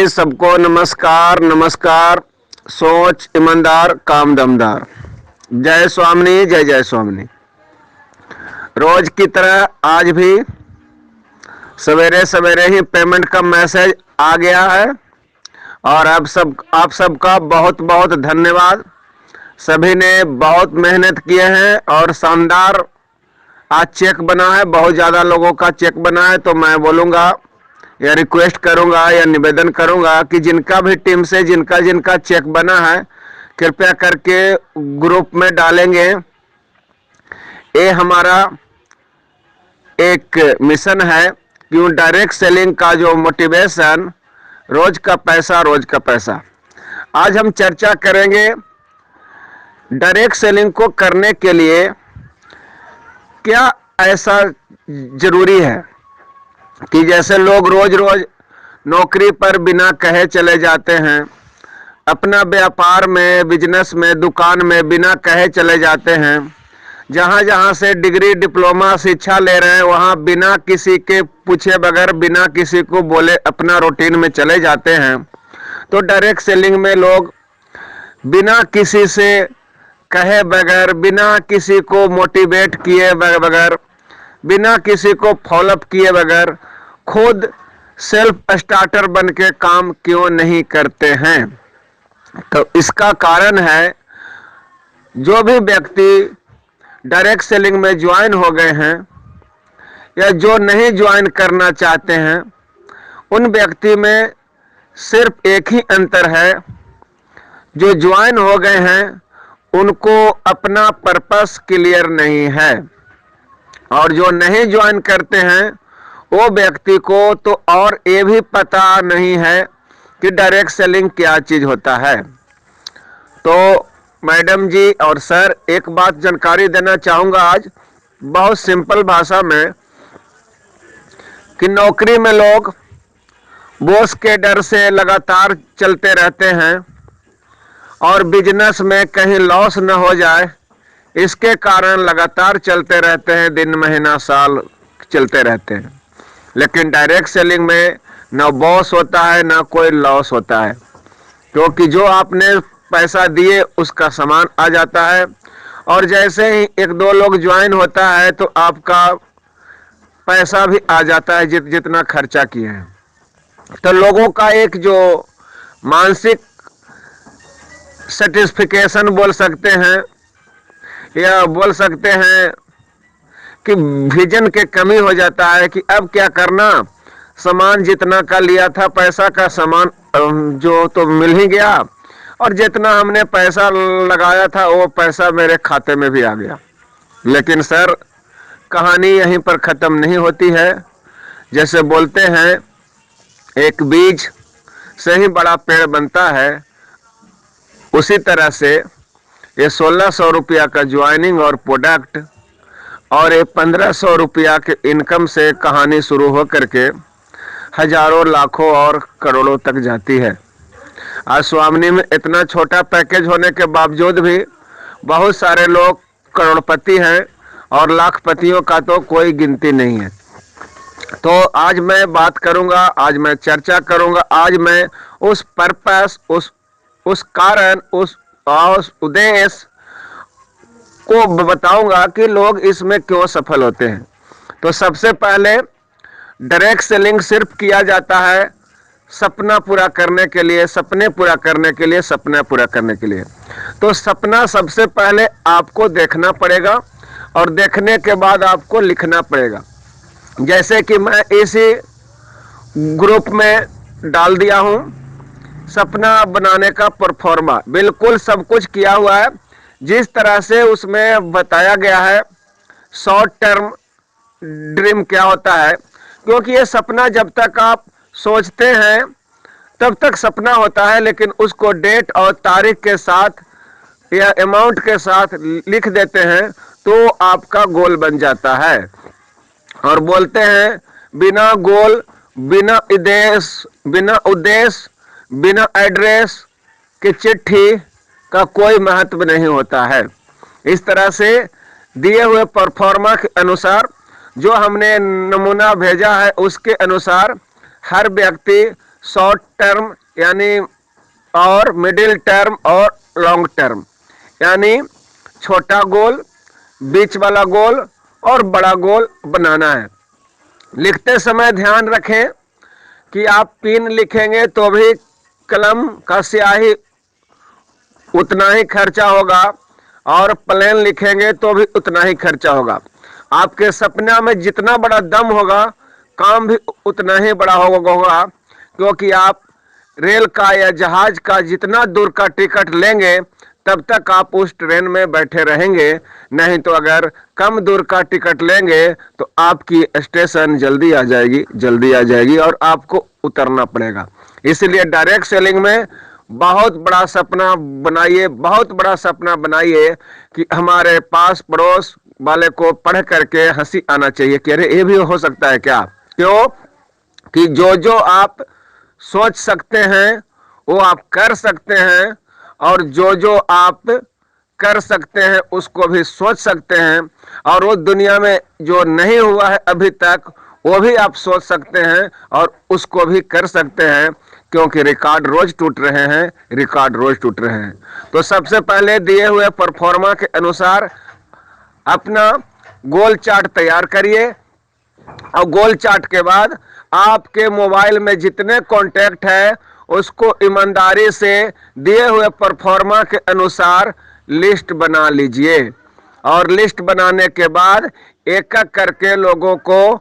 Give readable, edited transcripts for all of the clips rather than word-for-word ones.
जी सबको नमस्कार नमस्कार। सोच ईमानदार काम दमदार। जय स्वामिनी जय जय स्वामिनी। रोज की तरह आज भी सवेरे सवेरे ही पेमेंट का मैसेज आ गया है और आप सबका बहुत बहुत धन्यवाद। सभी ने बहुत मेहनत किए हैं और शानदार आज चेक बना है। बहुत ज़्यादा लोगों का चेक बना है, तो मैं बोलूँगा या रिक्वेस्ट करूंगा या निवेदन करूंगा कि जिनका भी टीम से जिनका जिनका चेक बना है कृपया करके ग्रुप में डालेंगे। ये हमारा एक मिशन है कि डायरेक्ट सेलिंग का जो मोटिवेशन, रोज का पैसा। आज हम चर्चा करेंगे डायरेक्ट सेलिंग को करने के लिए क्या ऐसा जरूरी है कि जैसे लोग रोज रोज नौकरी पर बिना कहे चले जाते हैं, अपना व्यापार में, बिजनेस में, दुकान में बिना कहे चले जाते हैं, जहां जहां से डिग्री डिप्लोमा शिक्षा ले रहे हैं वहां बिना किसी के पूछे बगैर, बिना किसी को बोले अपना रूटीन में चले जाते हैं। तो डायरेक्ट सेलिंग में लोग बिना किसी से कहे बगैर, बिना किसी को मोटिवेट किए बगैर, बिना किसी को फॉलोअप किए बगैर खुद सेल्फ स्टार्टर बन के काम क्यों नहीं करते हैं? तो इसका कारण है जो भी व्यक्ति डायरेक्ट सेलिंग में ज्वाइन हो गए हैं या जो नहीं ज्वाइन करना चाहते हैं, उन व्यक्ति में सिर्फ एक ही अंतर है। जो ज्वाइन हो गए हैं उनको अपना पर्पस क्लियर नहीं है और जो नहीं ज्वाइन करते हैं वो व्यक्ति को तो और ये भी पता नहीं है कि डायरेक्ट सेलिंग क्या चीज होता है। तो मैडम जी और सर, एक बात जानकारी देना चाहूंगा आज बहुत सिंपल भाषा में कि नौकरी में लोग बॉस के डर से लगातार चलते रहते हैं और बिजनेस में कहीं लॉस न हो जाए इसके कारण लगातार चलते रहते हैं, दिन महीना साल चलते रहते हैं। लेकिन डायरेक्ट सेलिंग में ना बॉस होता है ना कोई लॉस होता है, क्योंकि जो आपने पैसा दिए उसका सामान आ जाता है और जैसे ही एक दो लोग ज्वाइन होता है तो आपका पैसा भी आ जाता है जितना खर्चा किए हैं। तो लोगों का एक जो मानसिक सेटिस्फिकेशन बोल सकते हैं या बोल सकते हैं कि विजन के कमी हो जाता है कि अब क्या करना, सामान जितना का लिया था, पैसा का सामान जो तो मिल ही गया और जितना हमने पैसा लगाया था वो पैसा मेरे खाते में भी आ गया। लेकिन सर, कहानी यहीं पर ख़त्म नहीं होती है। जैसे बोलते हैं एक बीज से ही बड़ा पेड़ बनता है, उसी तरह से ये 1600 रुपया का ज्वाइनिंग और प्रोडक्ट और ये 1500 रुपया के इनकम से कहानी शुरू हो करके हजारों लाखों और करोड़ों तक जाती है। आज स्वामिनी में इतना छोटा पैकेज होने के बावजूद भी बहुत सारे लोग करोड़पति हैं और लाखपतियों का तो कोई गिनती नहीं है। तो आज मैं बात करूंगा, आज मैं चर्चा करूंगा, आज मैं उस पर्पस, उस कारण, उस उद्देश्य को बताऊंगा कि लोग इसमें क्यों सफल होते हैं। तो सबसे पहले डायरेक्ट सेलिंग सिर्फ किया जाता है सपना पूरा करने के लिए, सपने पूरा करने के लिए, सपना पूरा करने के लिए। तो सपना सबसे पहले आपको देखना पड़ेगा और देखने के बाद आपको लिखना पड़ेगा। जैसे कि मैं इसी ग्रुप में डाल दिया हूं सपना बनाने का परफॉर्मा, बिल्कुल सब कुछ किया हुआ है जिस तरह से उसमें बताया गया है। शॉर्ट टर्म ड्रीम क्या होता है, क्योंकि ये सपना जब तक आप सोचते हैं तब तक सपना होता है, लेकिन उसको डेट और तारीख के साथ या अमाउंट के साथ लिख देते हैं तो आपका गोल बन जाता है। और बोलते हैं बिना गोल, बिना उद्देश्य, बिना एड्रेस के चिट्ठी का कोई महत्व नहीं होता है। इस तरह से दिए हुए परफॉर्मा के अनुसार जो हमने नमूना भेजा है उसके अनुसार हर व्यक्ति शॉर्ट टर्म यानी और मिडिल टर्म और लॉन्ग टर्म, यानी छोटा गोल, बीच वाला गोल और बड़ा गोल बनाना है। लिखते समय ध्यान रखें कि आप पिन लिखेंगे तो भी कलम का स्याही उतना ही खर्चा होगा और प्लेन लिखेंगे तो भी उतना ही खर्चा होगा। आपके सपना में जितना बड़ा दम होगा, काम भी उतना ही बड़ा होगा, क्योंकि आप रेल का या जहाज का जितना दूर का टिकट लेंगे तब तक आप उस ट्रेन में बैठे रहेंगे। नहीं तो अगर कम दूर का टिकट लेंगे तो आपकी स्टेशन जल्दी आ जाएगी और आपको उतरना पड़ेगा। इसलिए डायरेक्ट सेलिंग में बहुत बड़ा सपना बनाइए, बहुत बड़ा सपना बनाइए कि हमारे पास पड़ोस वाले को पढ़ करके हंसी आना चाहिए कि अरे ये भी हो सकता है क्या। क्यों कि जो आप सोच सकते हैं वो आप कर सकते हैं, और जो आप कर सकते हैं उसको भी सोच सकते हैं, और वो दुनिया में जो नहीं हुआ है अभी तक वो भी आप सोच सकते हैं और उसको भी कर सकते हैं, क्योंकि रिकॉर्ड रोज टूट रहे हैं, रिकॉर्ड रोज टूट रहे हैं। तो सबसे पहले दिए हुए परफॉर्मा के अनुसार अपना गोल चार्ट तैयार करिए, और गोल चार्ट के बाद आपके मोबाइल में जितने कॉन्टैक्ट है उसको ईमानदारी से दिए हुए परफॉर्मा के अनुसार लिस्ट बना लीजिए, और लिस्ट बनाने के बाद एक एक करके लोगों को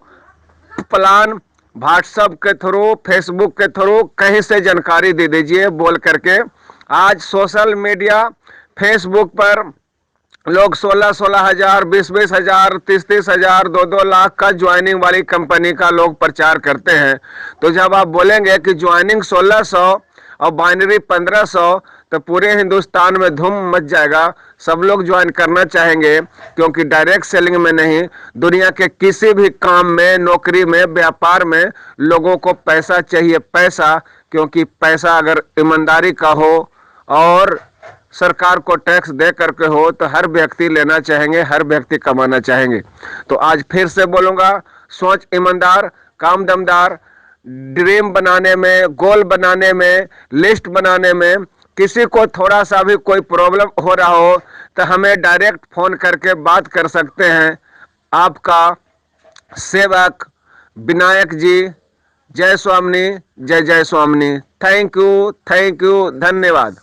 प्लान व्हाट्सएप के थ्रू, फेसबुक के थ्रू कहीं से जानकारी दे दीजिए बोल करके। आज सोशल मीडिया फेसबुक पर लोग 16-16 हजार, 20-20 हजार, 30-30 हजार, 2-2 लाख का ज्वाइनिंग वाली कंपनी का लोग प्रचार करते हैं। तो जब आप बोलेंगे कि ज्वाइनिंग 1600 और बाइनरी 1500 तो पूरे हिंदुस्तान में धूम मच जाएगा, सब लोग ज्वाइन करना चाहेंगे। क्योंकि डायरेक्ट सेलिंग में नहीं, दुनिया के किसी भी काम में, नौकरी में, व्यापार में लोगों को पैसा चाहिए, पैसा। क्योंकि पैसा अगर ईमानदारी का हो और सरकार को टैक्स दे करके हो तो हर व्यक्ति लेना चाहेंगे, हर व्यक्ति कमाना चाहेंगे। तो आज फिर से बोलूंगा, सोच ईमानदार, काम दमदार, ड्रीम बनाने में, गोल बनाने में, लिस्ट बनाने में किसी को थोड़ा सा भी कोई प्रॉब्लम हो रहा हो तो हमें डायरेक्ट फोन करके बात कर सकते हैं। आपका सेवक विनायक जी। जय स्वामिनी, जय जय स्वामिनी। थैंक यू, धन्यवाद।